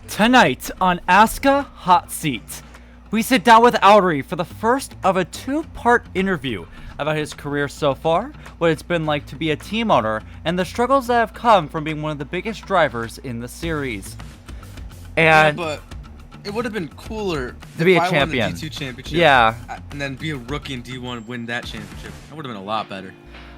Tonight on ASCA Hot Seat, we sit down with Outary for the first of a two-part interview about his career so far, what it's been like to be a team owner, and the struggles that have come from being one of the biggest drivers in the series. And yeah, but it would have been cooler to be a I champion. Won the D2 championship. Yeah. And then be a rookie in D1 and win that championship. That would have been a lot better.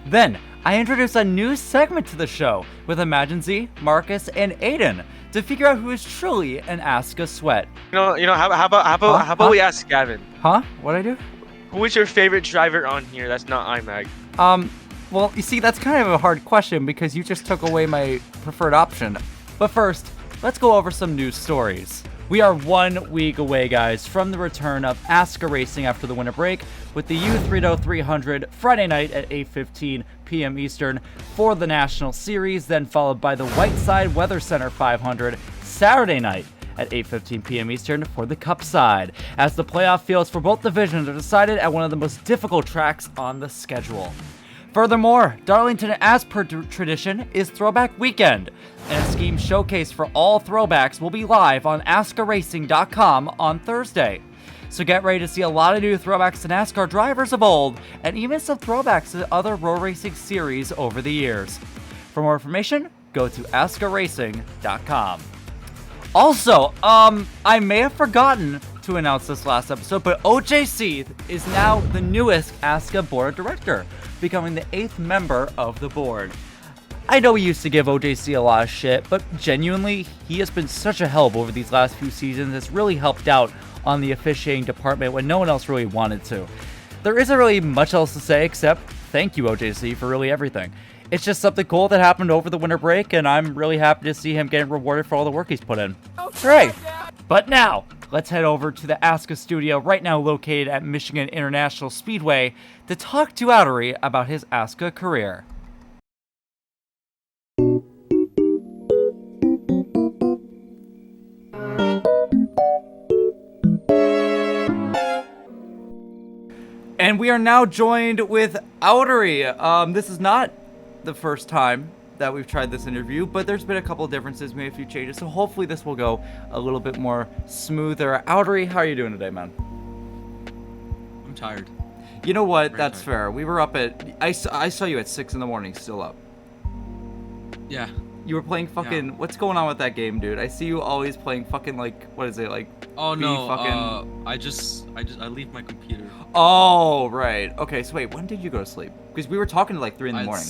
Then, I introduce a new segment to the show with Imagine Z, Marcus, and Aiden to figure out who is truly an ASCA sweat. How about we ask Gavin? Huh? What'd I do? Who is your favorite driver on here that's not IMAG? Well, you see, that's kind of a hard question because you just took away my preferred option. But first, let's go over some news stories. We are 1 week away, guys, from the return of ASCA Racing after the winter break with the U3 300 Friday night at 8:15 p.m. Eastern for the National Series, then followed by the Whiteside Weather Center 500 Saturday night at 8:15 p.m. Eastern for the Cup side, as the playoff fields for both divisions are decided at one of the most difficult tracks on the schedule. Furthermore, Darlington, as per tradition, is Throwback Weekend, and a scheme showcase for all throwbacks will be live on ASCARacing.com on Thursday. So get ready to see a lot of new throwbacks to NASCAR drivers of old, and even some throwbacks to other road racing series over the years. For more information, go to ASCARacing.com. Also, I may have forgotten to announce this last episode, but OJC is now the newest ASCA board director, becoming the 8th member of the board. I know we used to give OJC a lot of shit, but genuinely, he has been such a help over these last few seasons. It's really helped out on the officiating department when no one else really wanted to. There isn't really much else to say except thank you, OJC, for really everything. It's just something cool that happened over the winter break, and I'm really happy to see him getting rewarded for all the work he's put in. Hooray! But now, let's head over to the ASCA studio, right now located at Michigan International Speedway, to talk to Outary about his ASCA career. And we are now joined with Outary. This is not the first time that we've tried this interview, but there's been a couple of differences, maybe a few changes, so hopefully this will go a little bit more smoother. Outary, how are you doing today, man? I'm tired. You know what? Very That's tired. fair. We were up at... I saw you at 6 in the morning, still up. Yeah. You were playing fucking... Yeah. What's going on with that game, dude? I see you always playing fucking, like... What is it, like... Oh be no. fucking... I leave my computer. Oh, right. Okay, so wait, when did you go to sleep? Because we were talking to like 3 in the morning.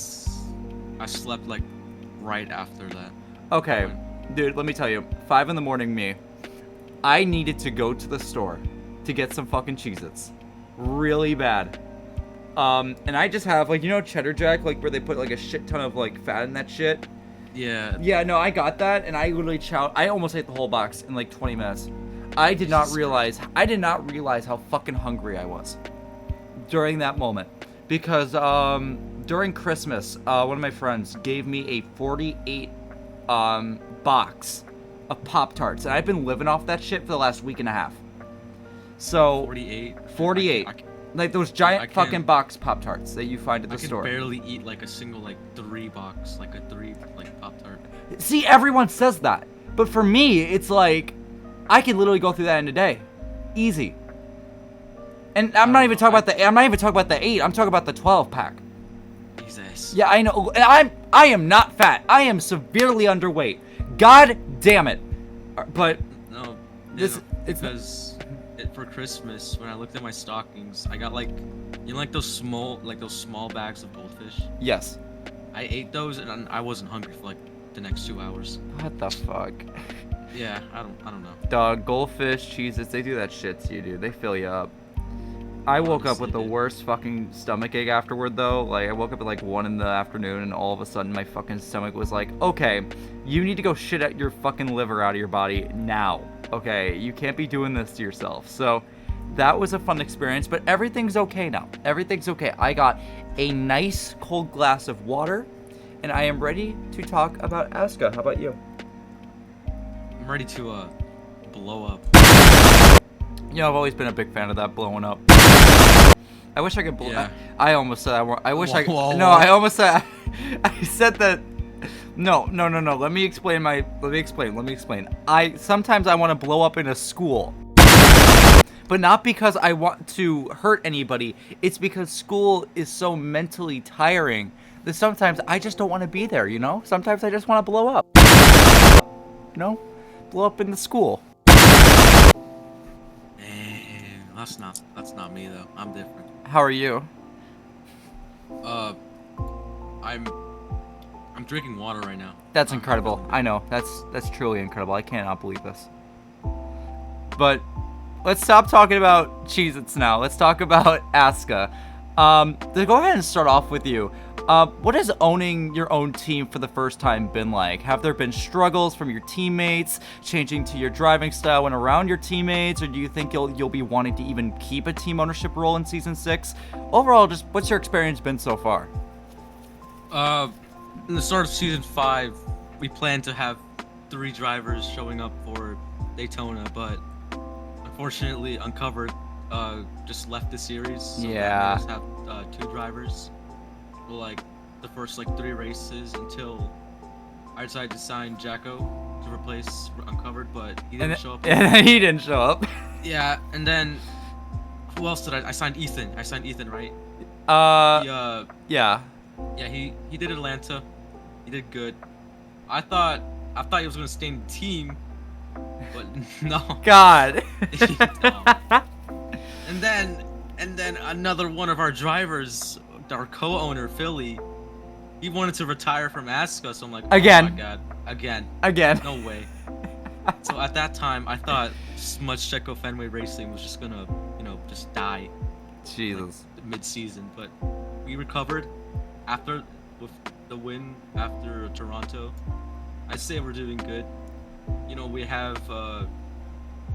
I slept like right after that. Okay, dude, let me tell you. 5 in the morning, me. I needed to go to the store to get some fucking Cheez-Its. Really bad. And I just have, like, you know Cheddar Jack, like, where they put, like, a shit ton of, like, fat in that shit? Yeah. Yeah, no, I got that, and I literally I almost ate the whole box in, like, 20 minutes. I did not realize how fucking hungry I was during that moment. Because, during Christmas, one of my friends gave me a 48 box of Pop-Tarts, and I've been living off that shit for the last week and a half. So 48, like those giant fucking box Pop-Tarts that you find at the store. I can barely eat like a single like 3 box, like a 3 like Pop-Tart. See, everyone says that, but for me, it's like I can literally go through that in a day, easy. And I'm not even talking about the 8. I'm talking about the 12 pack. Jesus. Yeah, I know. And I am not fat. I am severely underweight. God damn it. But No. this it's because for Christmas when I looked at my stockings, I got like like those small bags of goldfish. Yes. I ate those and I wasn't hungry for like the next 2 hours. What the fuck? Yeah, I don't know. Dog, goldfish, Cheez-Its, they do that shit to you, dude. They fill you up. I woke up with the worst fucking stomach ache afterward, though. Like, I woke up at like 1 in the afternoon, and all of a sudden my fucking stomach was like, okay, you need to go shit at your fucking liver out of your body now. Okay, you can't be doing this to yourself. So that was a fun experience, but everything's okay now. Everything's okay. I got a nice cold glass of water, and I am ready to talk about ASCA. How about you? I'm ready to blow up. You know, I've always been a big fan of that blowing up. I wish I could blow. Yeah. I almost said I wish I. Whoa, No, whoa. I almost said. I said that No. Let me explain. Sometimes I want to blow up in a school. But not because I want to hurt anybody. It's because school is so mentally tiring that sometimes I just don't want to be there, you know? Sometimes I just want to blow up. You know? Blow up in the school. That's not me though. I'm different. How are you? I'm drinking water right now. That's incredible. I know. That's truly incredible. I cannot believe this. But let's stop talking about Cheez-Its now. Let's talk about ASCA. To go ahead and start off with you. What has owning your own team for the first time been like? Have there been struggles from your teammates, changing to your driving style and around your teammates, or do you think you'll be wanting to even keep a team ownership role in Season 6? Overall, just what's your experience been so far? In the start of Season 5, we planned to have 3 drivers showing up for Daytona, but unfortunately, Uncovered just left the series. So Yeah. that made us have 2 drivers for like the first 3 races until I decided to sign Jacko to replace Uncovered, but he didn't show up. And he didn't show up. Yeah, and then who else did I signed Ethan. I signed Ethan, right? Yeah. Yeah, he did Atlanta. He did good. I thought he was gonna stay in the team, but no. God. No. And then another one of our drivers, our co-owner Philly, he wanted to retire from ASCA. So I'm like, Again. oh my god, again. No way. So at that time, I thought Smudge Checo Fenway Racing was just gonna, just die. Jesus. Mid-season, but we recovered with the win after Toronto. I'd say we're doing good. We have our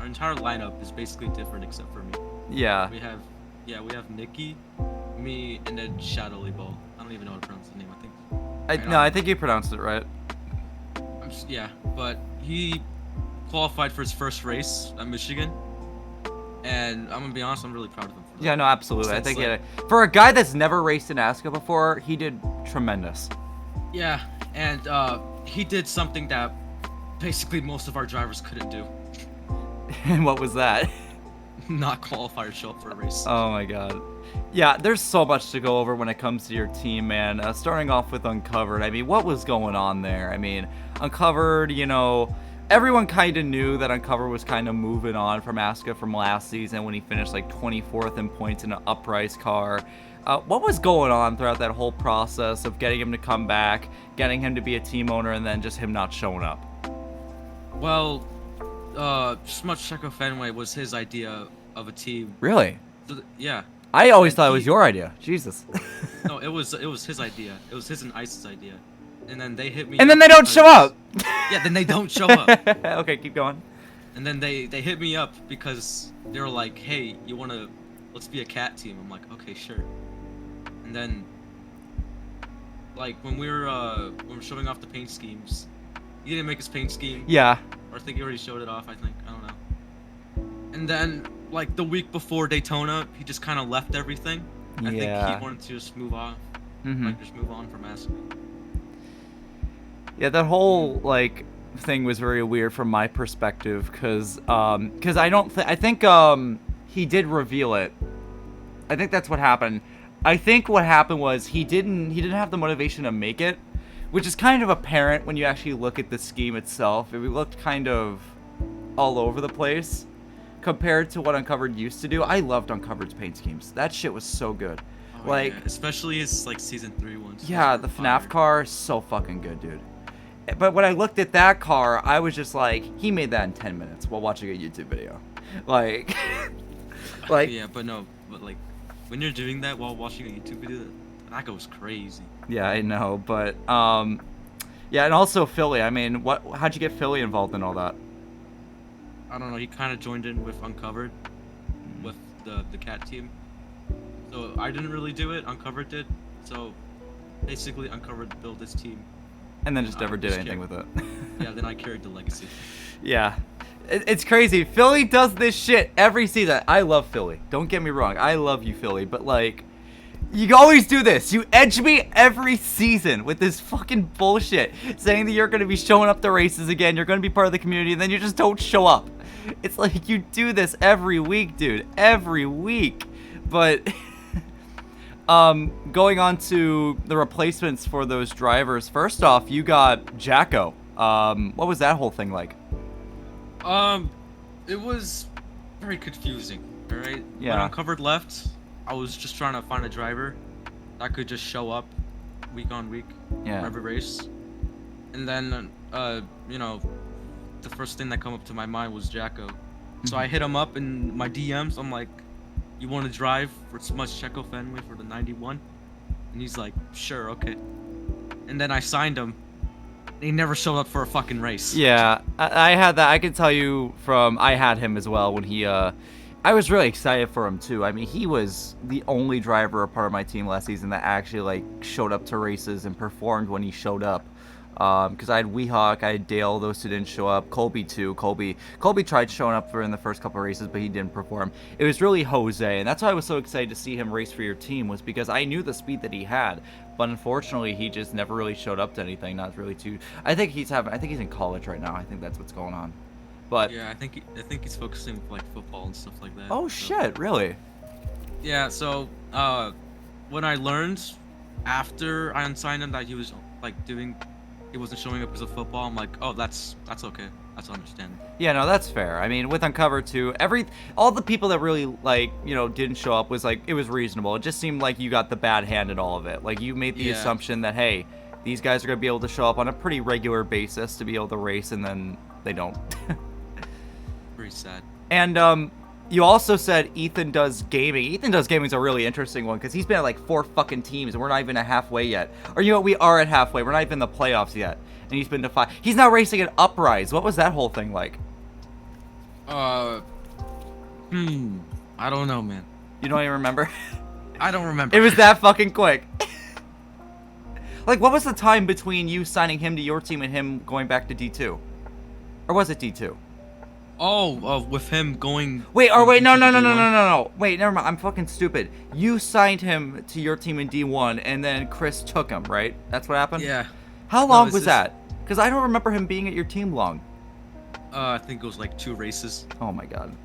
entire lineup is basically different except for me. Yeah. We have Nikki, me, and then Shadowy Ball. I don't even know how to pronounce the name. I think you pronounced it right. But he qualified for his first race at Michigan, and I'm gonna be honest, I'm really proud of him for that. Yeah, no, absolutely. I think Like, for a guy that's never raced in ASCA before, he did tremendous. Yeah, and he did something that basically most of our drivers couldn't do. And what was that? Not qualify or show up for a race. Oh my god. Yeah, there's so much to go over when it comes to your team, man. Starting off with Uncovered, I mean, what was going on there? I mean, Uncovered, everyone kind of knew that Uncovered was kind of moving on from ASCA from last season when he finished 24th in points in an upright car. What was going on throughout that whole process of getting him to come back, getting him to be a team owner, and then just him not showing up? Well, Smudge Checo Fenway was his idea of a team. Really? So, yeah. I always thought it was your idea. Jesus. No, it was his idea. It was his and Ice's idea. And then they hit me. And then they don't show up. Yeah, then they don't show up. Okay, keep going. And then they hit me up because they were like, "Hey, let's be a cat team." I'm like, "Okay, sure." And then, when we were showing off the paint schemes, he didn't make his paint scheme. Yeah. Or I think he already showed it off. I don't know. And then, the week before Daytona, he just kind of left everything. I think he wanted to just move on. Just move on from ASCA. Yeah, that whole thing was very weird from my perspective, because I think he did reveal it. I think that's what happened. I think what happened was he didn't have the motivation to make it, which is kind of apparent when you actually look at the scheme itself. It looked kind of all over the place compared to what Uncovered used to do. I loved Uncovered's paint schemes. That shit was so good. Oh, yeah. Especially his Season 3 ones. Yeah, the FNAF car is so fucking good, dude. But when I looked at that car, I was just like, he made that in 10 minutes while watching a YouTube video. Yeah, but when you're doing that while watching a YouTube video, that goes crazy. Yeah, I know, but yeah, and also Philly. I mean, how'd you get Philly involved in all that? I don't know. He kind of joined in with Uncovered, with the cat team. So I didn't really do it. Uncovered did. So basically, Uncovered built this team. And then just never did anything with it. Yeah, then I carried the legacy. Yeah. It's crazy. Philly does this shit every season. I love Philly. Don't get me wrong. I love you, Philly. But, You always do this. You edge me every season with this fucking bullshit, saying that you're going to be showing up to races again, you're going to be part of the community, and then you just don't show up. It's like you do this every week, dude. Every week. But going on to the replacements for those drivers. First off, you got Jacko. What was that whole thing like? It was very confusing. All right. Yeah. When Uncovered left, I was just trying to find a driver that could just show up week on week Yeah. for every race. And then, the first thing that come up to my mind was Jacko. So I hit him up in my DMs. I'm like, "You want to drive for Smudge Checo Fenway for the 91?" And he's like, "Sure, okay." And then I signed him. And he never showed up for a fucking race. Yeah, I had that. I can tell you I had him as well when he, I was really excited for him too. I mean, he was the only driver, a part of my team last season that actually like showed up to races and performed when he showed up. Because I had Weehawk, I had Dale, those two didn't show up. Colby too. Colby tried showing up in the first couple of races, but he didn't perform. It was really Jose, and that's why I was so excited to see him race for your team, was because I knew the speed that he had, but unfortunately he just never really showed up to anything. Not really too. I think he's in college right now. I think that's what's going on. But Yeah, I think he's focusing with like football and stuff like that. oh shit, really? Yeah. So when I learned after I unsigned him that he was like he wasn't showing up because of football, I'm like, oh, that's okay. That's understandable. Yeah, no, that's fair. I mean, with Uncovered too, all the people that really like, didn't show up was like, it was reasonable. It just seemed like you got the bad hand in all of it. Like you made the assumption that, hey, these guys are gonna be able to show up on a pretty regular basis to be able to race, and then they don't. Pretty sad. And you also said Ethan does gaming. Ethan does gaming is a really interesting one because he's been at like 4 fucking teams and we're not even at halfway yet. Or you know what? We are at halfway. We're not even in the playoffs yet. And he's been to 5. He's now racing at Uprise. What was that whole thing like? I don't know, man. You don't even remember? I don't remember. It was that fucking quick. Like, what was the time between you signing him to your team and him going back to D2? Or was it D2? Oh, with him going. Wait, from wait, no. D2 to D1. No. Wait, never mind. I'm fucking stupid. You signed him to your team in D1, and then Chris took him, right? That's what happened? Yeah. How No, long it's was just- that? Because I don't remember him being at your team long. I think it was like 2 races. Oh my god.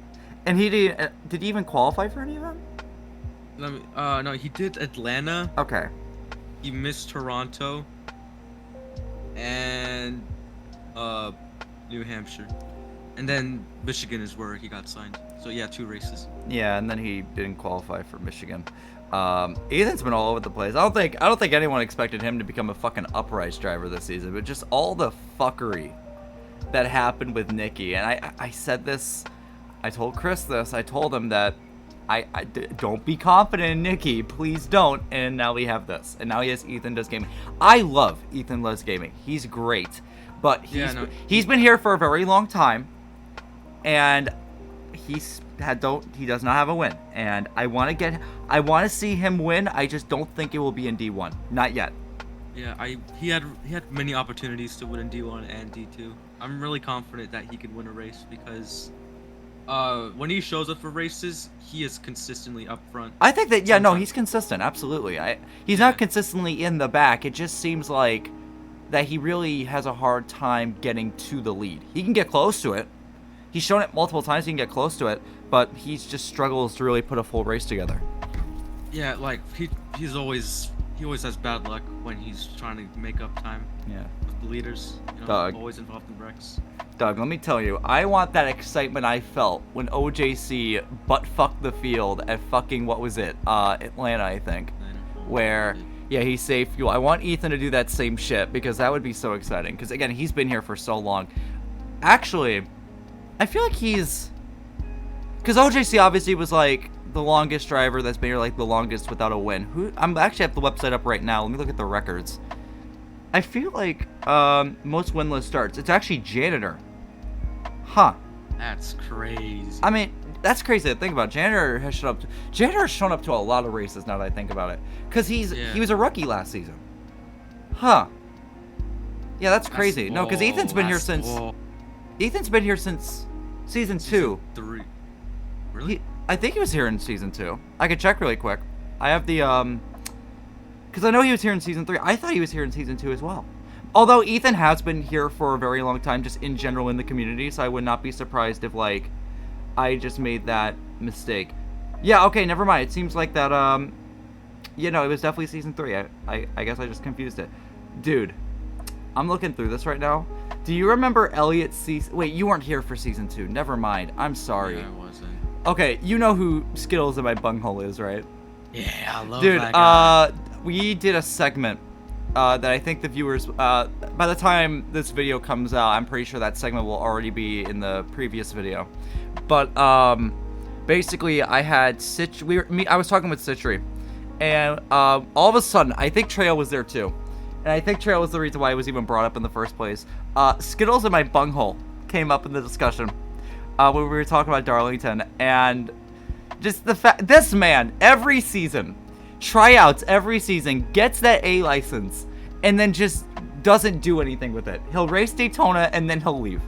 And he did he even qualify for any of them? No, he did Atlanta. Okay. He missed Toronto. And New Hampshire. And then Michigan is where he got signed. So yeah, 2 races. Yeah, and then he didn't qualify for Michigan. Ethan's been all over the place. I don't think anyone expected him to become a fucking Uprise driver this season, but just all the fuckery that happened with Nikki. And I said this, I told Chris this, I told him that don't be confident in Nikki, please don't. And now we have this. And now he has Ethan Does Gaming. I love Ethan Does Gaming. He's great. But he's been here for a very long time. And he does not have a win. And I want to see him win. I just don't think it will be in D1. Not yet. Yeah, he had many opportunities to win in D1 and D2. I'm really confident that he could win a race because when he shows up for races, he is consistently up front. I think that he's consistent. Absolutely. He's not consistently in the back. It just seems like that he really has a hard time getting to the lead. He can get close to it. He's shown it multiple times. He can get close to it, but he just struggles to really put a full race together. Yeah, like he always has bad luck when he's trying to make up time. Yeah. With the leaders, Doug. always involved in wrecks. Doug, let me tell you, I want that excitement I felt when OJC butt-fucked the field at fucking, what was it? Atlanta, I think. Where, yeah, he saved fuel. I want Ethan to do that same shit because that would be so exciting. Because, again, he's been here for so long. Actually, I feel like because OJC obviously was, like, the longest driver that's been here, like, the longest without a win. I'm actually have the website up right now. Let me look at the records. I feel like most winless starts. It's actually Janitor. Huh. That's crazy. I mean, that's crazy to think about. Janitor has shown up to a lot of races now that I think about it. Because he was a rookie last season. Huh. Yeah, that's crazy. No, because Ethan's been here since season 2. 3. Really? I think he was here in season 2. I could check really quick. I have the Because I know he was here in season 3. I thought he was here in season 2 as well. Although Ethan has been here for a very long time, just in general in the community, so I would not be surprised if, like, I just made that mistake. Yeah, okay, never mind. It seems like that, you know, it was definitely season 3. I guess I just confused it. Dude, I'm looking through this right now. Do you remember Elliot's season... Wait, you weren't here for season 2. Never mind. I'm sorry. Yeah, I wasn't. Okay, you know who Skittles in my bunghole is, right? Yeah, I love Dude, that guy. we did a segment that I think the viewers... by the time this video comes out, I'm pretty sure that segment will already be in the previous video. But, basically, I had... I was talking with Citry. And, all of a sudden, I think Trail was there, too. And I think Trail was the reason why it was even brought up in the first place. Skittles in my bunghole came up in the discussion when we were talking about Darlington. And just the fact, this man, every season, tryouts every season, gets that A license, and then just doesn't do anything with it. He'll race Daytona, and then he'll leave.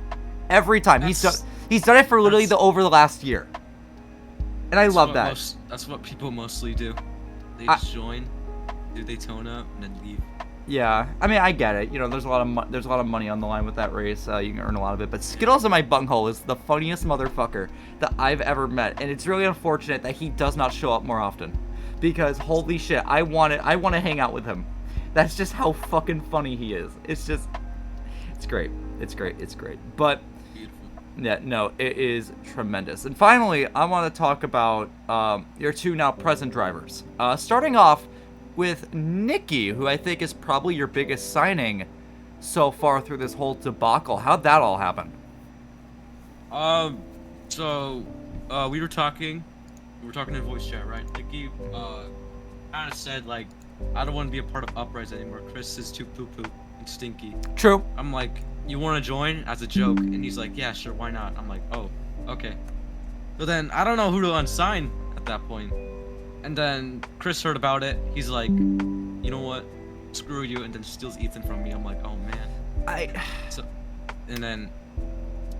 Every time. He's done it for literally over the last year. And I love that. That's what people mostly do. They just join, do Daytona, and then leave. Yeah, I mean, I get it. You know, there's a lot of money on the line with that race. You can earn a lot of it. But Skittles in my bunghole is the funniest motherfucker that I've ever met, and it's really unfortunate that he does not show up more often. Because holy shit, I want to hang out with him. That's just how fucking funny he is. It's great. It's great. But Beautiful. yeah, no, it is tremendous. And finally, I want to talk about your two now present drivers. Starting off with Nikki, who I think is probably your biggest signing so far through this whole debacle. How'd that all happen? We were talking in voice chat, right? Nikki, kind of said, like, I don't want to be a part of Uprise anymore. Chris is too poo-poo and stinky. True. I'm like, you want to join? As a joke. And he's like, yeah, sure, why not? I'm like, oh, okay. So then, I don't know who to unsign at that point. And then Chris heard about it. He's like, you know what? Screw you, and then steals Ethan from me. I'm like, oh man. And then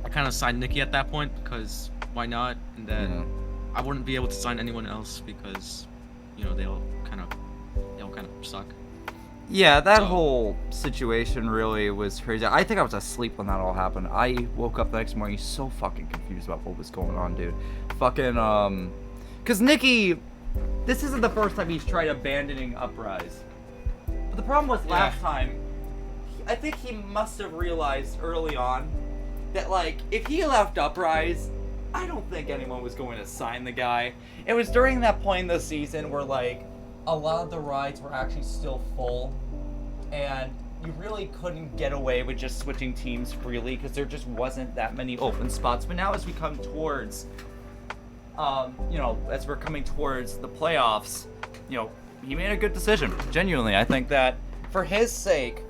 I kind of signed Nikki at that point because why not? And then I wouldn't be able to sign anyone else because, you know, they all kind of suck. Yeah, that whole situation really was crazy. I think I was asleep when that all happened. I woke up the next morning so fucking confused about what was going on, dude. Fucking, because Nikki, this isn't the first time he's tried abandoning Uprise. But the problem was last time, I think he must have realized early on that, like, if he left Uprise, I don't think anyone was going to sign the guy. It was during that point in the season where, like, a lot of the rides were actually still full, and you really couldn't get away with just switching teams freely because there just wasn't that many open spots. But now as we come towards, you know, as we're coming towards the playoffs, you know, he made a good decision. Genuinely, I think that for his sake,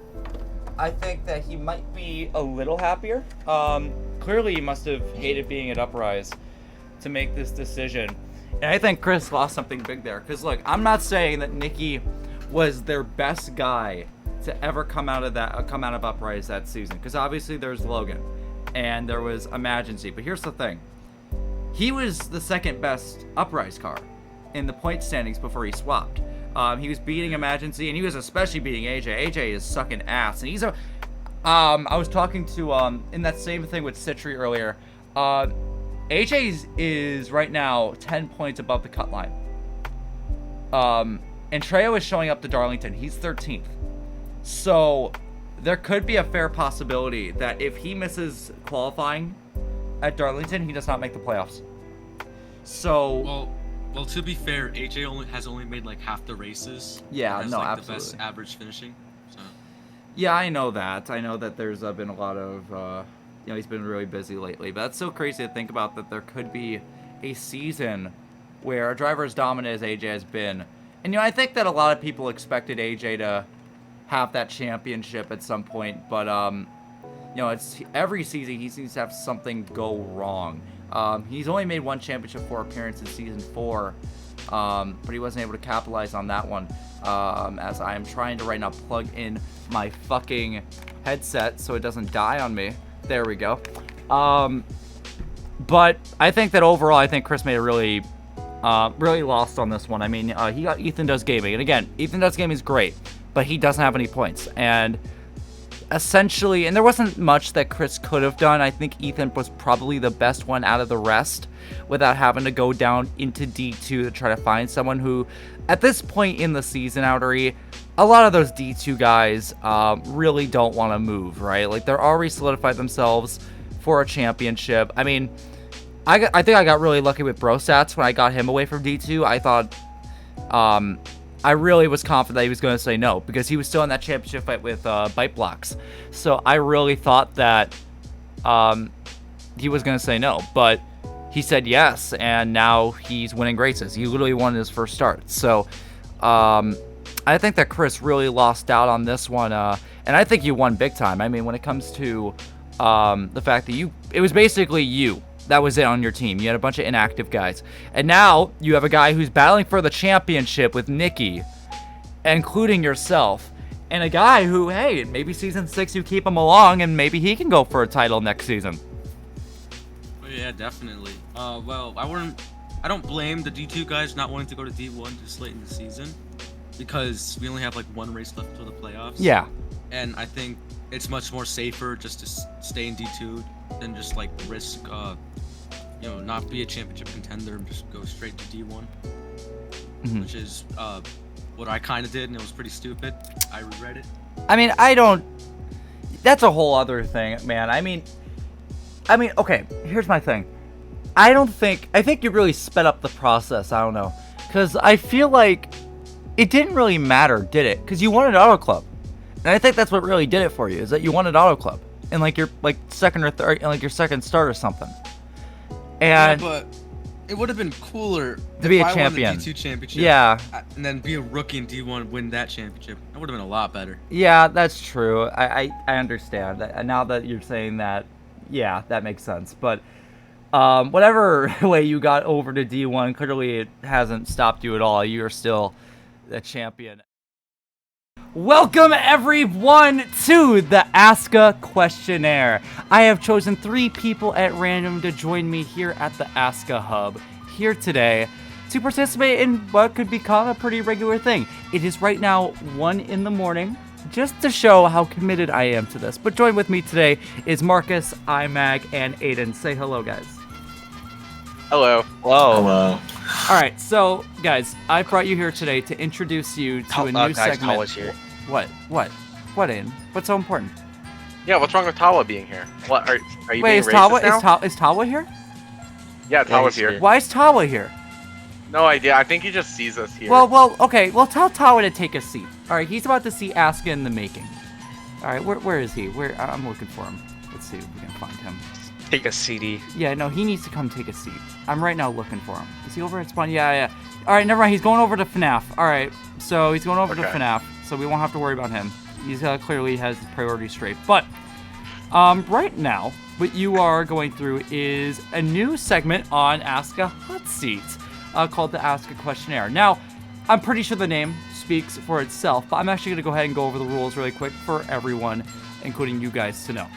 I think that he might be a little happier. Clearly, he must have hated being at Uprise to make this decision. And I think Chris lost something big there. Because, look, I'm not saying that Nikki was their best guy to ever come out of Uprise that season. Because obviously there's Logan. And there was Emergency. But here's the thing. He was the second best Uprise car in the point standings before he swapped. He was beating Emergency, and he was especially beating AJ. AJ is sucking ass. And he's a... I was talking to, in that same thing with Citry earlier, AJ is right now 10 points above the cut line. And Trejo is showing up to Darlington. He's 13th. So there could be a fair possibility that if he misses qualifying at Darlington, he does not make the playoffs. So... Well, to be fair, AJ has only made like half the races. Yeah, has, no, like, absolutely. The best average finishing. So. Yeah, I know that. I know that there's been a lot of... you know, he's been really busy lately, but that's so crazy to think about that there could be a season where a driver as dominant as AJ has been. And, you know, I think that a lot of people expected AJ to have that championship at some point, but, you know, it's every season he seems to have something go wrong. He's only made one championship 4 appearance in season 4, but he wasn't able to capitalize on that one, as I am trying to right now plug in my fucking headset so it doesn't die on me. There we go. But I think that overall, I think Chris made a really really lost on this one. I mean, he got Ethan Does Gaming. And again, Ethan Does Gaming is great, but he doesn't have any points. And essentially, and there wasn't much that Chris could have done. I think Ethan was probably the best one out of the rest without having to go down into D2 to try to find someone who, at this point in the season, Outary, a lot of those D2 guys really don't want to move, right? Like, they're already solidified themselves for a championship. I mean, I think I got really lucky with Brostats when I got him away from D2. I thought, I really was confident that he was going to say no because he was still in that championship fight with Bite Blocks. So I really thought that he was going to say no, but he said yes, and now he's winning races. He literally won his first start. So I think that Chris really lost out on this one, and I think you won big time. I mean, when it comes to the fact that it was basically you. That was it on your team. You had a bunch of inactive guys. And now you have a guy who's battling for the championship with Nikki, including yourself. And a guy who, hey, maybe season 6 you keep him along and maybe he can go for a title next season. Oh, yeah, definitely. Well, I don't blame the D2 guys not wanting to go to D1 this late in the season because we only have like one race left for the playoffs. Yeah. And I think it's much more safer just to stay in D2 than just like risk not be a championship contender and just go straight to D1, which is what I kind of did, and it was pretty stupid. I regret it. I mean, that's a whole other thing, man. I mean, okay, here's my thing. I think you really sped up the process. I don't know, because I feel like it didn't really matter, did it? Because you wanted Auto Club, and I think that's what really did it for you, is that you wanted Auto Club in like your second or third, in like your second start or something. And yeah, but it would have been cooler to be a I champion. won the D2 championship. Yeah. And then be a rookie in D1, win that championship. That would have been a lot better. Yeah, that's true. I understand that. And now that you're saying that, yeah, that makes sense. But whatever way you got over to D1, clearly it hasn't stopped you at all. You are still the champion. Welcome everyone to the ASCA Questionnaire. I have chosen 3 people at random to join me here at the ASCA Hub here today to participate in what could become a pretty regular thing. It is right now 1 in the morning, just to show how committed I am to this. But join with me today is Marcus, IMAG, and Aiden. Say hello, guys. Hello. Hello. All right, so guys, I brought you here today to introduce you to a new segment. Tawa's here. What, Aiden? What's so important? Yeah, what's wrong with Tawa being here? What are you Wait, being is racist now? Is Tawa here? Yeah, Tawa's here. Why is Tawa here? No idea. I think he just sees us here. Well, okay. Well, tell Tawa to take a seat. All right, he's about to see ASCA in the making. All right, where is he? I'm looking for him. Let's see if we can find him. Take a CD. Yeah, no, he needs to come take a seat. I'm right now looking for him. Is he over at Spawn? Yeah. All right, never mind. He's going over to FNAF. All right, so he's going over to FNAF, so we won't have to worry about him. He's clearly has the priorities straight. But right now, what you are going through is a new segment on ASCA Hot Seat called the ASCA Questionnaire. Now, I'm pretty sure the name speaks for itself, but I'm actually going to go ahead and go over the rules really quick for everyone, including you guys, to know.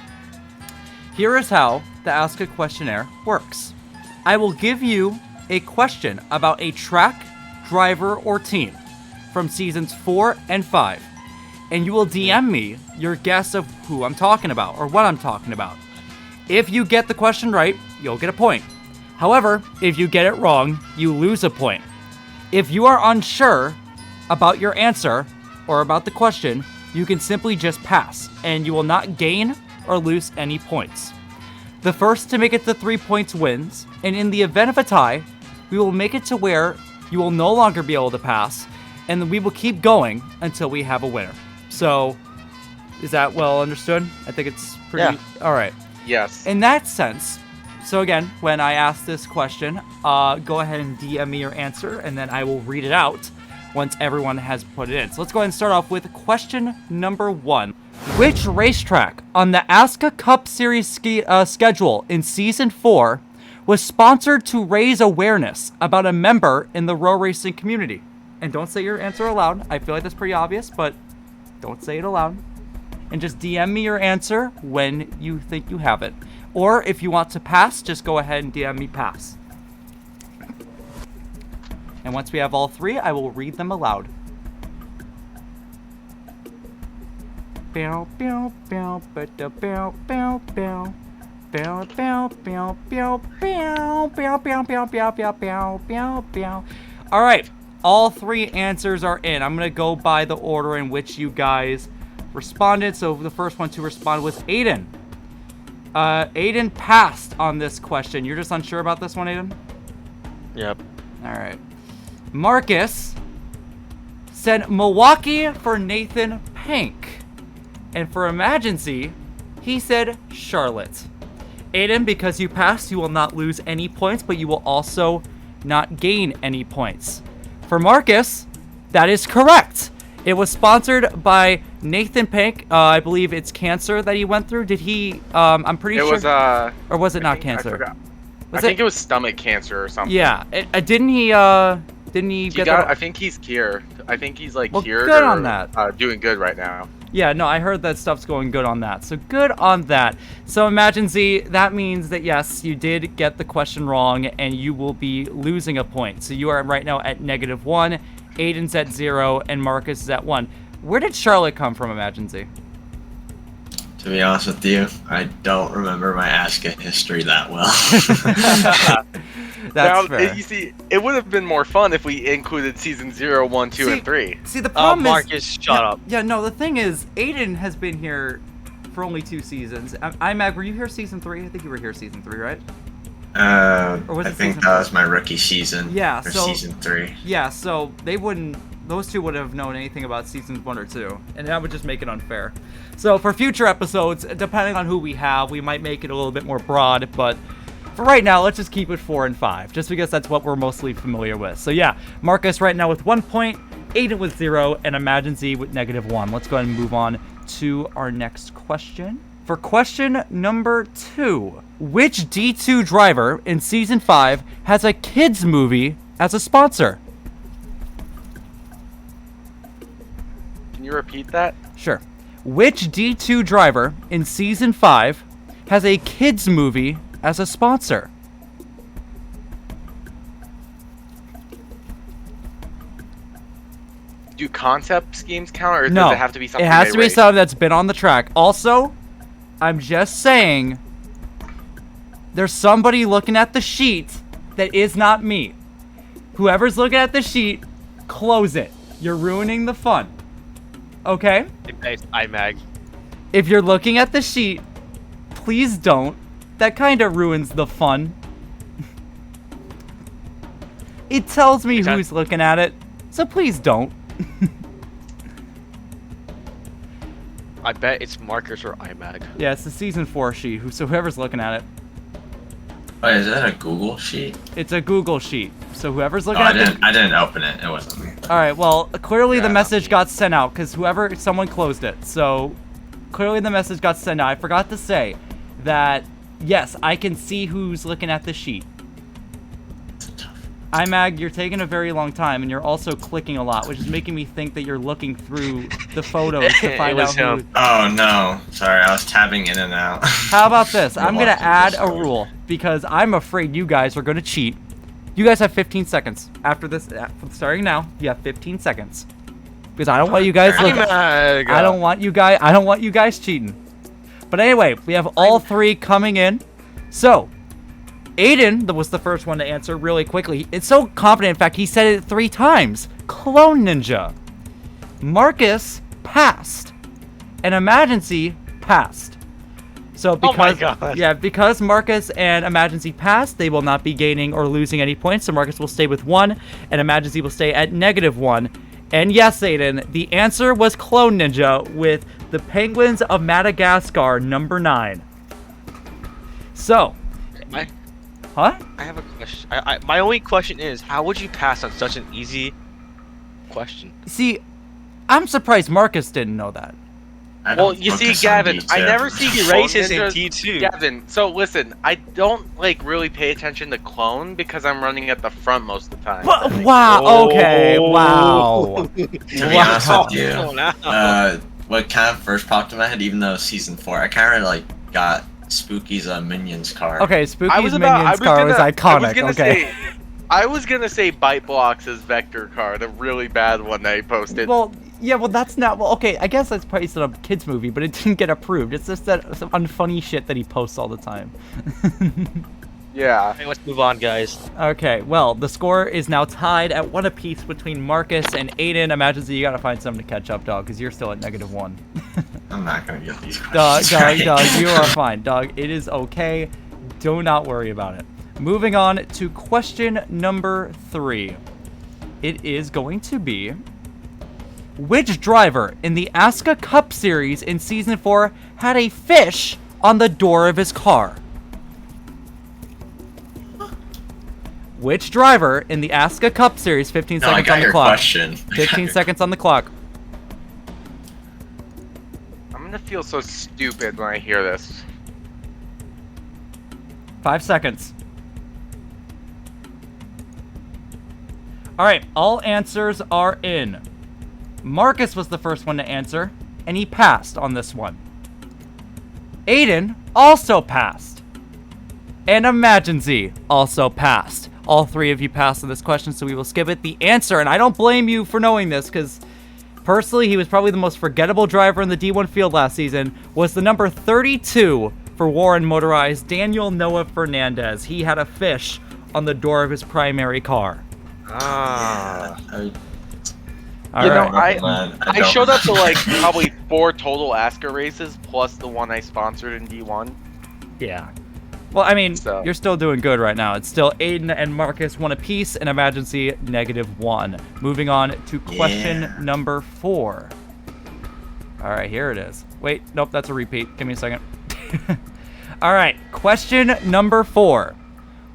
Here is how the ASCA Questionnaire works. I will give you a question about a track, driver, or team from seasons 4 and 5. And you will DM me your guess of who I'm talking about or what I'm talking about. If you get the question right, you'll get a point. However, if you get it wrong, you lose a point. If you are unsure about your answer or about the question, you can simply just pass, and you will not gain or lose any points. The first to make it to 3 points wins, and in the event of a tie, we will make it to where you will no longer be able to pass, and then we will keep going until we have a winner. So, is that well understood? I think it's pretty... Yeah. All right. Yes. In that sense, so again, when I ask this question, go ahead and DM me your answer, and then I will read it out once everyone has put it in. So let's go ahead and start off with question number 1. Which racetrack on the ASCA Cup Series schedule in Season 4 was sponsored to raise awareness about a member in the row racing community? And don't say your answer aloud. I feel like that's pretty obvious, but don't say it aloud. And just DM me your answer when you think you have it. Or if you want to pass, just go ahead and DM me pass. And once we have all three, I will read them aloud. Bow, bow, bow, ba-da, bow, bow, bow. Bow, bow, bow, bow, bow, bow, bow, bow, bow, bow, bow, bow, bow. All right, all three answers are in. I'm gonna go by the order in which you guys responded. So the first one to respond was Aiden. Aiden passed on this question. You're just unsure about this one, Aiden? Yep. All right. Marcus said Milwaukee for Nathan Pank. And for Emergency, he said Charlotte. Aiden, because you passed, you will not lose any points, but you will also not gain any points. For Marcus, that is correct. It was sponsored by Nathan Pank. I believe it's cancer that he went through. Did he? I'm pretty sure. It was or was it not I cancer? forgot. Was I think it was stomach cancer or something. Yeah. Didn't he? Didn't he get that? I think he's cured. I think he's like cured. Good on that. Doing good right now. Yeah, no, I heard that stuff's going good on that. So good on that. So Imagine Z, that means that yes, you did get the question wrong and you will be losing a point. So you are right now at -1, Aiden's at 0, and Marcus is at 1. Where did Charlotte come from, Imagine Z? To be honest with you, I don't remember my ASCA history that well. That's now, fair. you see, it would have been more fun if we included season 0, 1, 2, and 3. See, the problem is... Marcus, shut up. Yeah, no, the thing is, Aiden has been here for only 2 seasons. IMAG, were you here season 3? I think you were here season 3, right? Or was I it think season that 4? was my rookie season. Yeah, or so... season 3. Yeah, so they wouldn't... Those two would have known anything about seasons 1 or 2, and that would just make it unfair. So for future episodes, depending on who we have, we might make it a little bit more broad, but for right now, let's just keep it 4 and 5, just because that's what we're mostly familiar with. So yeah, Marcus right now with 1 point, Aiden with 0, and Imagine Z with -1. Let's go ahead and move on to our next question. For question number 2, which D2 driver in season 5 has a kids movie as a sponsor? Can you repeat that? Sure. Which D2 driver in season 5 has a kids movie as a sponsor? Do concept schemes count, or No. does it have to be something It has they to be race? something that's been on the track. Also, I'm just saying, there's somebody looking at the sheet that is not me. Whoever's looking at the sheet, close it. You're ruining the fun. Okay? It's IMAG. If you're looking at the sheet, please don't. That kind of ruins the fun. It tells me who's looking at it, so please don't. I bet it's Marcus or IMAG. Yeah, it's the season 4 sheet, so whoever's looking at it. Wait, is that a Google sheet? It's a Google sheet, so whoever's Oh, looking at it. I didn't open it. It wasn't me. Alright, well, clearly the Yeah. message got sent out, because someone closed it, so clearly the message got sent out. I forgot to say that, yes, I can see who's looking at the sheet. IMAG, you're taking a very long time, and you're also clicking a lot, which is making me think that you're looking through the photos to find out who... Oh, no. Sorry, I was tabbing in and out. How about this? I'm going to watching add a Discord. rule, because I'm afraid you guys are going to cheat. You guys have 15 seconds. After this, starting now, you have 15 seconds. Because I don't want you guys looking... IMAG! I don't want you guys cheating. But anyway, we have all three coming in. So, Aiden was the first one to answer really quickly. It's so confident, in fact, he said it 3 times. Clone Ninja. Marcus passed. And Emergency passed. So because, Oh my God. Yeah, because Marcus and Emergency passed, they will not be gaining or losing any points. So Marcus will stay with 1, and Emergency will stay at -1. And yes, Aiden, the answer was Clone Ninja with the Penguins of Madagascar, number 9. So, huh? I have a question. My only question is, how would you pass on such an easy question? See, I'm surprised Marcus didn't know that. I don't Well, you see, focus on Gavin, I detail. never see He clone races in ninjas- D2. Gavin, so listen, I don't like really pay attention to clone because I'm running at the front most of the time. Wow, okay, wow. To be honest with you, Oh, no. what kind of first popped in my head, even though it's season 4, I kind of like got Spooky's Minions card. Okay, Spooky's Minions car was iconic, okay. I was gonna say Bite Blocks' vector car, the really bad one that he posted. Well, yeah, well, that's not... Well, okay, I guess that's based on a kid's movie, but it didn't get approved. It's just that some unfunny shit that he posts all the time. Yeah. Hey, let's move on, guys. Okay, well, the score is now tied at 1 apiece between Marcus and Aiden. Imagine that you gotta find something to catch up, dog, because you're still at -1. I'm not gonna get these Dog, questions dog, right. dog, you are fine, dog. It is okay. Do not worry about it. Moving on to question number 3. It is going to be... Which driver in the ASCA Cup Series in Season 4 had a fish on the door of his car? Which driver in the ASCA Cup Series, 15 No, I seconds got on the your clock. question. 15 seconds on the clock. I'm gonna feel so stupid when I hear this. 5 seconds. All right, all answers are in. Marcus was the first one to answer, and he passed on this one. Aiden also passed. And Imagine Z also passed. All 3 of you passed on this question, so we will skip it. The answer, and I don't blame you for knowing this, because personally, he was probably the most forgettable driver in the D1 field last season, was the number 32 for Warren Motorized, Daniel Noah Fernandez. He had a fish on the door of his primary car. Ah. All You know, right. I showed up to like probably 4 total ASCA races plus the one I sponsored in D1. Yeah. Well, I mean, So- you're still doing good right now. It's still Aiden and Marcus 1 apiece, and Imagine Z -1. Moving on to question number 4. All right, here it is. Wait, nope, that's a repeat. Give me a second. All right, question number 4.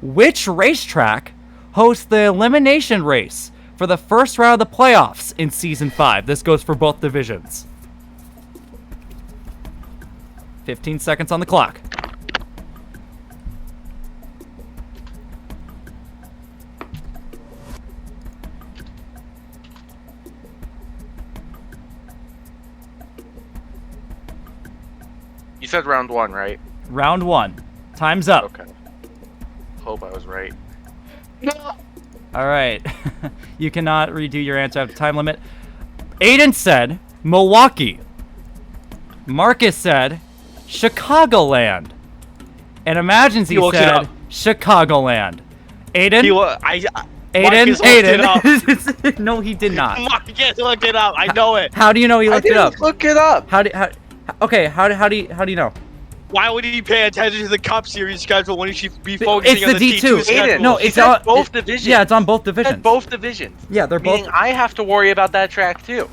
Which racetrack hosts the elimination race for the first round of the playoffs in Season 5? This goes for both divisions. 15 seconds on the clock. You said round 1, right? Round 1. Time's up. Okay. Hope I was right. All right. You cannot redo your answer after time limit. Aiden said Milwaukee. Marcus said Chicagoland. And Imagine Z looked it said up. Chicagoland. Aiden? Aiden looked it up. Aiden? No, he did not. Marcus looked it up. I know it. How do you know he I looked it didn't up? look it up. Okay, how do you know? Why would he pay attention to the Cup Series schedule when he should be focusing It's on the the D2. D2 schedule? Aiden, No, he it's said on both divisions. Yeah, it's on both He said divisions. both divisions. Yeah, they're both. Meaning I have to worry about that track too.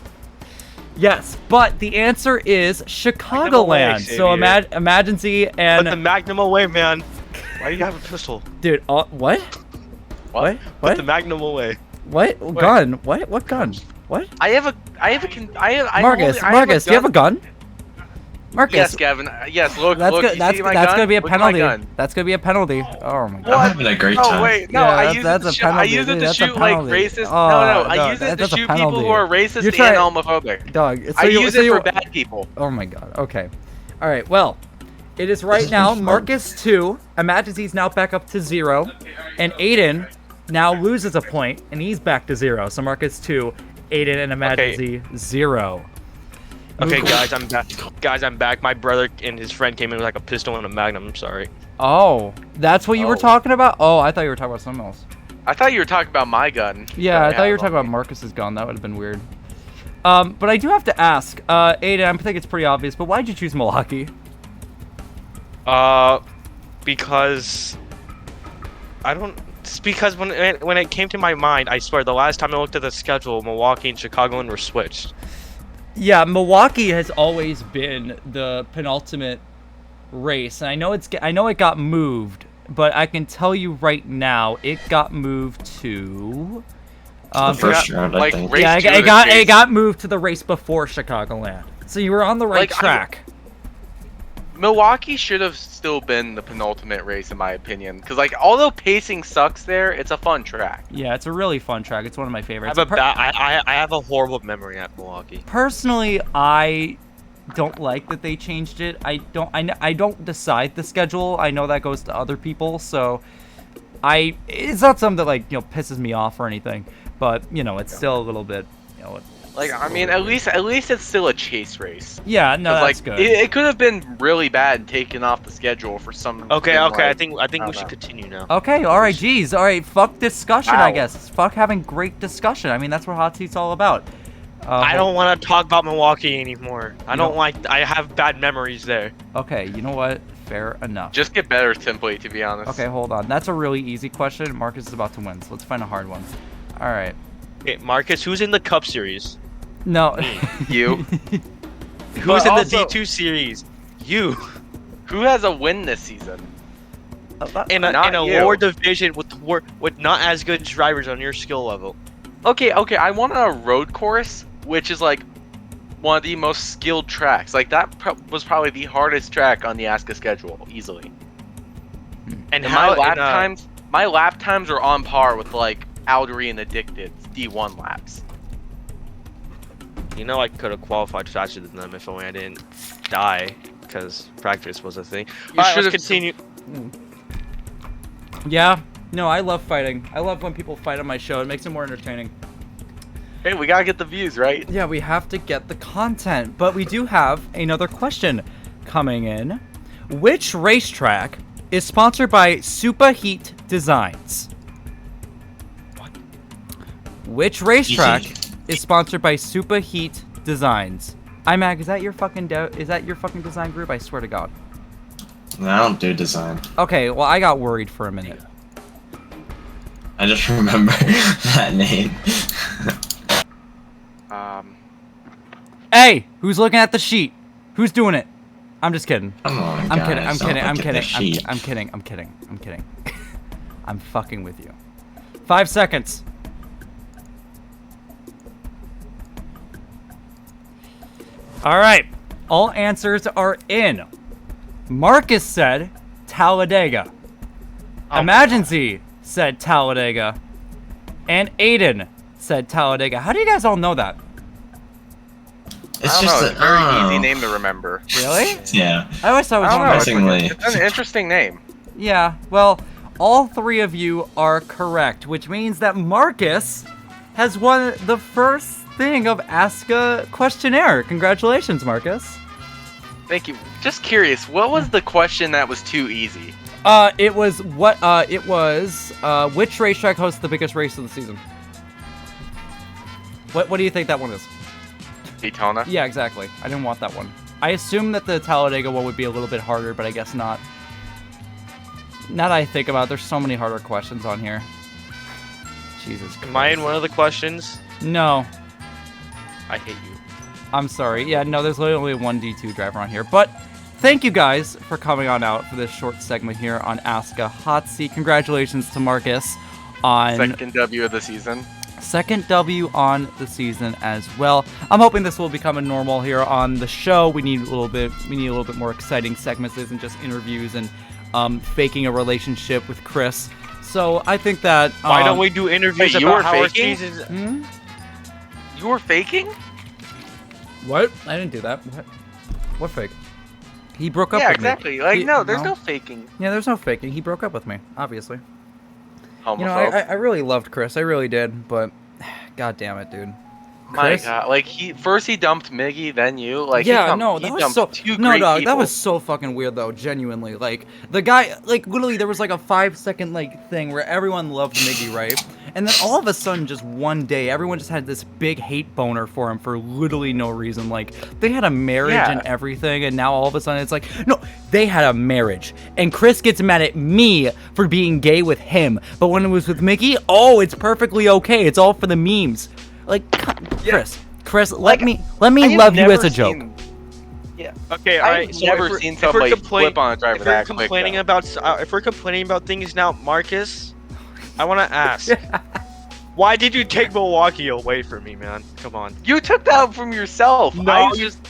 Yes, but the answer is Chicagoland. So Xavier. Imagine Z Put and the Magnum away, man. Why do you have a pistol? dude, what? What? Put the Magnum away. What? Gun? What? What gun? What? Marcus, do you have a gun? Marcus, Yes, Gavin. Yes, look. that's look. good. You That's see my that's gun? gonna be a Look at my penalty. gun. That's gonna be a penalty. Oh my god. I'm having a great time. Oh wait, no! Yeah, I use that's it a to shoot. I penalty, use it dude, to that's a shoot like penalty. racist. Oh, no, I no, use it to that's a shoot people penalty. who are racist You're trying- and homophobic. Dog. I use it for bad people. Oh my god. Okay. All right. Well, it is right now Marcus 2. Imagine he's now back up to 0, and Aiden now loses a point, and he's back to 0. So Marcus 2, Aiden and Imagine Z 0. Okay, guys, I'm back. Guys, I'm back. My brother and his friend came in with like a pistol and a Magnum. I'm sorry. Oh, that's what you were Oh. talking about? Oh, I thought you were talking about something else. I thought you were talking about my gun. Yeah, that I thought you were have talking on about me. Marcus's gun. That would have been weird. But I do have to ask, Aiden, I think it's pretty obvious, but why'd you choose Milwaukee? Because I don't. It's because when it came to my mind, I swear the last time I looked at the schedule, Milwaukee and Chicagoland were switched. Yeah, Milwaukee has always been the penultimate race, and I know it got moved, but I can tell you right now, it got moved to. The first round, I like, think. race Yeah, two of it the got chase. it got moved to the race before Chicagoland. So you were on the right Like, track. Milwaukee should have still been the penultimate race in my opinion, because like although pacing sucks there, it's a fun track. Yeah, it's a really fun track. It's one of my I favorites. have I have a horrible memory at Milwaukee. Personally, I don't like that they changed it. I don't decide the schedule. I know that goes to other people, so It's not something that like pisses me off or anything, but it's still a little bit Like, I mean, at least it's still a chase race. Yeah, no, 'Cause, that's like, good. It could have been really bad and taken off the schedule for some. Okay, reason, okay. like, I think we don't should know. continue now. Okay, all right, geez, all right. Fuck discussion, I Wow. guess. Fuck having great discussion. I mean, that's what hot seat's all about. I don't want to talk about Milwaukee anymore. I don't- don't like. I have bad memories there. Okay, you know what? Fair enough. Just get better template, to be honest. Okay, hold on. That's a really easy question. Marcus is about to win, so let's find a hard one. All right. Okay, Marcus, who's in the Cup Series? No. You. Who's in the also- D2 Series? You. Who has a win this season? In a Not you. lower division with not as good drivers on your skill level. Okay, I want a road course, which is like one of the most skilled tracks. Like that was probably the hardest track on the ASCA schedule, easily. And And how my lap times are on par with like Outary and Addicted D1 laps. I could have qualified faster than them if only I didn't die, because practice was a thing. You Alright, should let's have continue. Yeah. No, I love fighting. I love when people fight on my show. It makes it more entertaining. Hey, we gotta get the views, right? Yeah, we have to get the content, but we do have another question coming in. Which racetrack is sponsored by Superheat Designs? What? Which racetrack Easy. is sponsored by Superheat Designs? IMAG, is that your fucking design group? I swear to God. I don't do design. Okay, well I got worried for a minute. I just remember that name. Hey, who's looking at the sheet? Who's doing it? I'm just kidding. Come on, I'm guys, kidding. I'm don't kidding. I'm look at kidding. the sheet. I'm kidding. I'm kidding. I'm kidding. I'm fucking with you. 5 seconds. All right. All answers are in. Marcus said Talladega. Imagine Z said Talladega. And Aiden said Talladega. How do you guys all know that? It's I don't just know, a it's a very oh. easy name to remember. Really? Yeah. I always thought it was I don't one know, of Surprisingly. It's an interesting name. Yeah, well, all 3 of you are correct, which means that Marcus has won the first thing of ASCA Questionnaire. Congratulations, Marcus. Thank you. Just curious, what was the question that was too easy? It was which racetrack hosts the biggest race of the season? What do you think that one is? Daytona? Yeah, exactly. I didn't want that one. I assumed that the Talladega one would be a little bit harder, but I guess not. Now that I think about it, there's so many harder questions on here. Jesus Christ. Am I in one of the questions? No. I hate you. I'm sorry. Yeah, no, there's literally only one D2 driver on here. But thank you guys for coming on out for this short segment here on ASCA Hot Seat. Congratulations to Marcus on Second W of the season. second W on the season as well. I'm hoping this will become a normal here on the show. We need a little bit more exciting segments. This isn't just interviews and faking a relationship with Chris. So I think that Why don't we do interviews Wait, you about were how our faking? seasons? Hmm? You were faking? What? I didn't do that. What fake? He broke up Yeah, with exactly. me. Like, He- no, there's no faking. Yeah, there's no faking. He broke up with me, obviously. Homophobe. You know, I really loved Chris. I really did, but god damn it, dude. My Chris? God, like he dumped Miggy, then you. Like Yeah, he dumped, no, he that was dumped so two no, great dog. people. That was so fucking weird, though. Genuinely, like the guy, like literally, there was like a 5-second like thing where everyone loved Miggy, right? And then all of a sudden, just one day, everyone just had this big hate boner for him for literally no reason. Like they had a marriage Yeah. and everything, and now all of a sudden it's like, no, they had a marriage, and Chris gets mad at me for being gay with him, but when it was with Mickey, oh, it's perfectly okay. It's all for the memes. Like, Chris, let me I've love you never as a joke. seen- Yeah, Okay, I've alright. So never if we're- seen if we're somebody complain- flip on a driver if that we're quick, complaining though. about if we're complaining about things now, Marcus, I want to ask, why did you take Milwaukee away from me, man? Come on. You took that from yourself. I just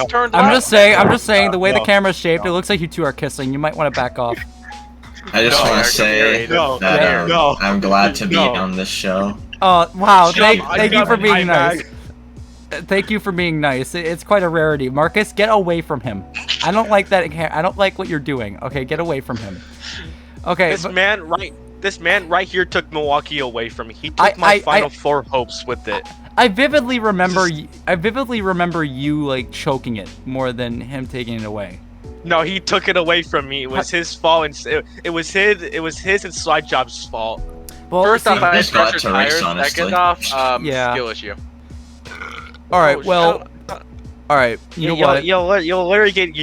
turned. I'm just left. saying, the way the No, camera's shaped, it looks like you two are kissing. You might want to back off. I just No, want Eric, to say married. No, that no, I'm glad to be no. on this show. Oh, wow. Thank I you got for an being iMac. nice. Thank you for being nice. It's quite a rarity. Marcus, get away from him. I don't like that. I don't like what you're doing. Okay, get away from him. Okay. This This man right here took Milwaukee away from me. He took my Final Four hopes with it. I vividly remember you like choking it more than him taking it away. No, he took it away from me. It was his fault. And it was his and Slide Job's fault. Well, First off, I Just got pressure to race, tires. honestly. Second off, Yeah. skill issue. all right. Oh, Well, all right. You know what? You'll literally get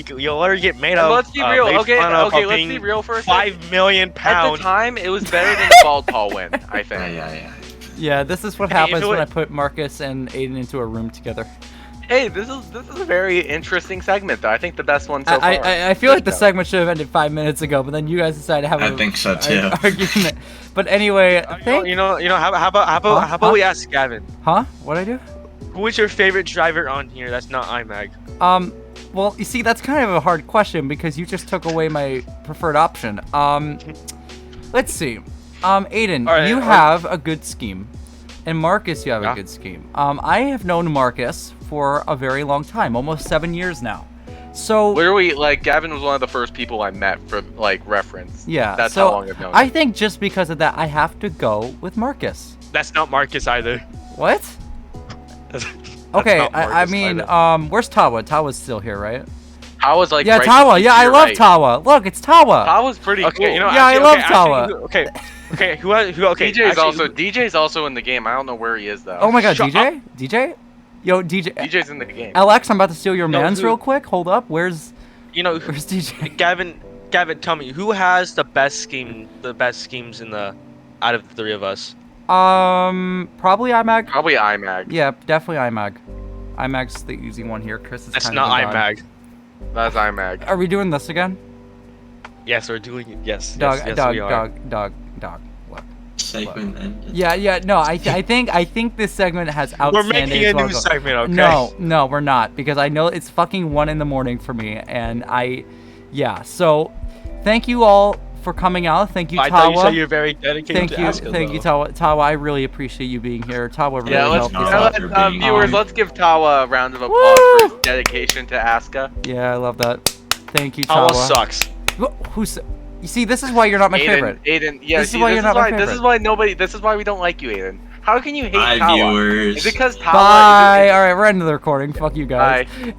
made And of. let's be real. made Okay, fun of okay, for let's being be real for a second. £5 million. At the time, it was better than the bald Paul win, I think. Yeah. Yeah, this is what Hey, if happens it when wa- I put Marcus and Aiden into a room together. Hey, this is a very interesting segment, though. I think the best one so far. I feel like the segment should have ended 5 minutes ago, but then you guys decided to have I a think so, too. argument. But anyway, thank. How about we ask Gavin? Huh? What'd I do? Who is your favorite driver on here? That's not IMAG. Well, you see, that's kind of a hard question because you just took away my preferred option. Let's see. Aiden, All right, you have a good scheme. And Marcus, you have a Yeah. good scheme. I have known Marcus for a very long time, almost 7 years now. So, Literally, like, Gavin was one of the first people I met for, like, reference. yeah. That's so how long I've known I him. think just because of that, I have to go with Marcus. That's not Marcus either. What? That's Okay, not I Marcus mean, either. where's Tawa? Tawa's still here, right? Tawa's like, Yeah, right Tawa. to Yeah, I your love right. Tawa. Look, it's Tawa. Tawa's pretty Okay, cool. you know. Yeah, I love Tawa. Okay, who? Okay, DJ's also in the game. I don't know where he is though. Oh my god, Shut DJ? DJ? Yo, DJ. DJ's in the game. Alex, I'm about to steal your No, mans who- real quick. Hold up. Where's Where's DJ? Gavin, tell me who has the best schemes in the out of the three of us? Probably IMAG. Probably IMAG. Yeah, definitely IMAG. IMAG's the easy one here. Chris is That's kind not of a god. IMAG. That's IMAG. Are we doing this again? Yes, we're doing it. Yes. Dog, yes, dog, we are. dog. Look. Segment ended. Yeah. No, I think this segment has We're outstanding. making a new logo. segment, okay? No, we're not because I know it's fucking 1 a.m. for me, and So, thank you all for coming out. Thank you, I thought you Tawa. said you're very dedicated Thank to you, ASCA, thank you, though. Tawa. I really appreciate you being here. Tawa really Yeah, let's, helped no, us no, out. for being viewers, on. let's give Tawa a round of applause Woo! for his dedication to ASCA. Yeah, I love that. Thank you, Tawa. Tawa sucks. Who's? You see, this is why you're not my favorite. Aiden, yeah, This is why you're not my this is favorite. why nobody. This is why we don't like you, Aiden. How can you hate Hi, Tawa? viewers. Is it because Tawa? Bye. All right, we're ending the recording. Fuck you guys. Bye.